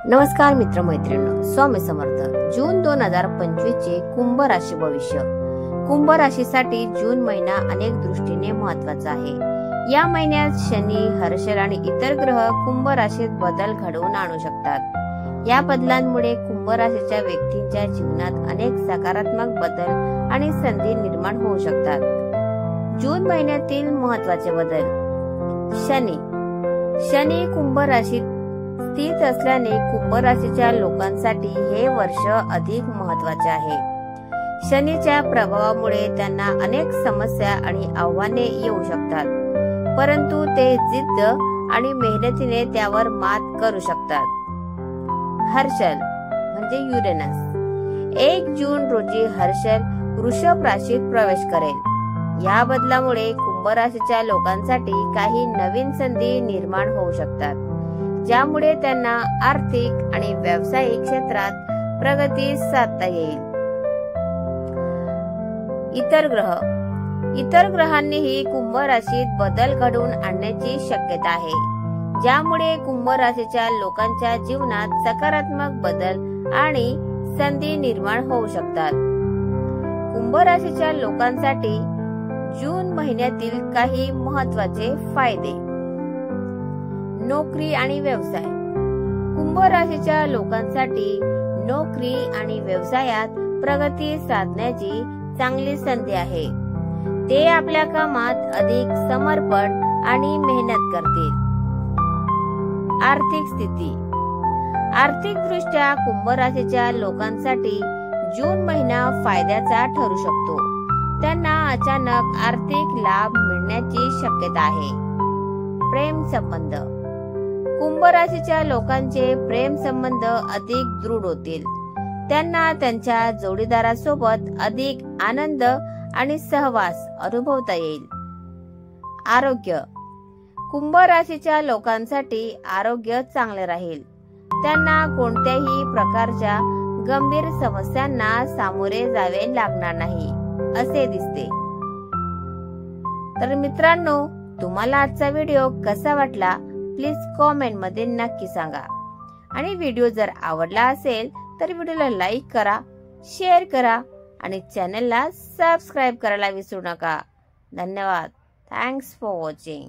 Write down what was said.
नमस्कार मित्रमैत्रिणींनो, स्वामी समर्थ। जून 2025 चे कुंभ राशी भविष्य। कुंभ राशीसाठी जून महिना अनेक दृष्टीने महत्त्वाचा आहे। या महिन्यात शनी, हर्षल आणि इतर ग्रह कुंभ राशीत बदल घडवून आणू शकतात। या बदलांमुळे कुंभ राशीच्या व्यक्तींच्या जीवनात अनेक सकारात्मक बदल आणि संधी निर्माण होऊ शकतात। जून महिन्यातील महत्त्वाचे बदल। शनी कुंभ राशीत स्थित असल्याने कुंभ राशीच्या लोकांसाठी हे वर्ष अधिक महत्त्वाचे आहे। शनीच्या प्रभावामुळे त्यांना अनेक समस्या आणि आव्हाने येऊ शकतात, परंतु ते जिद्द आणि मेहनतीने त्यावर मात करू शकतात। हर्षल म्हणजे युरेनस 1 जून रोजी हर्षल वृषभ राशीत प्रवेश करेल। या बदलामुळे कुंभ राशीच्या लोकांसाठी काही नवीन संधी निर्माण होऊ शकतात, ज्यामुळे त्यांना आर्थिक आणि व्यावसायिक क्षेत्रात प्रगती साधता येईल। इतर ग्रहांनीही कुंभ राशीत बदल घडवून आणण्याची शक्यता आहे, ज्यामुळे कुंभ राशीच्या लोकांच्या जीवनात सकारात्मक बदल आणि संधी निर्माण होऊ शकतात। कुंभ राशीच्या लोकांसाठी जून महिन्यातील काही महत्त्वाचे फायदे। नोकरी आणि व्यवसाय। कुंभ राशीच्या लोकांसाठी नोकरी आणि व्यवसायात प्रगती साधण्याची चांगली संधी आहे। ते आपल्या कामात अधिक समर्पण आणि मेहनत करतील। आर्थिक स्थिती। आर्थिक दृष्ट्या कुंभ राशीच्या लोकांसाठी जून महिना फायद्याचा ठरू शकतो। त्यांना अचानक आर्थिक लाभ मिळण्याची शक्यता आहे। प्रेम संबंध। कुंभ राशीच्या लोकांचे प्रेम संबंध अधिक दृढ होतील। त्यांना त्यांच्या जोडीदारासोबत अधिक आनंद आणि सहवास अनुभवता येईल। आरोग्य। कुंभ राशीच्या लोकांसाठी आरोग्य चांगले राहील। त्यांना कोणत्याही प्रकारच्या गंभीर समस्यांना सामोरे जावे लागणार नाही असे दिसते। तर मित्रांनो, तुम्हाला आजचा व्हिडिओ कसा वाटला प्लीज कॉमेंट मध्ये नक्की सांगा। आणि व्हिडिओ जर आवडला असेल तर व्हिडिओला लाईक करा, शेअर करा आणि चॅनलला सबस्क्राईब करायला विसरू नका। धन्यवाद। Thanks for watching.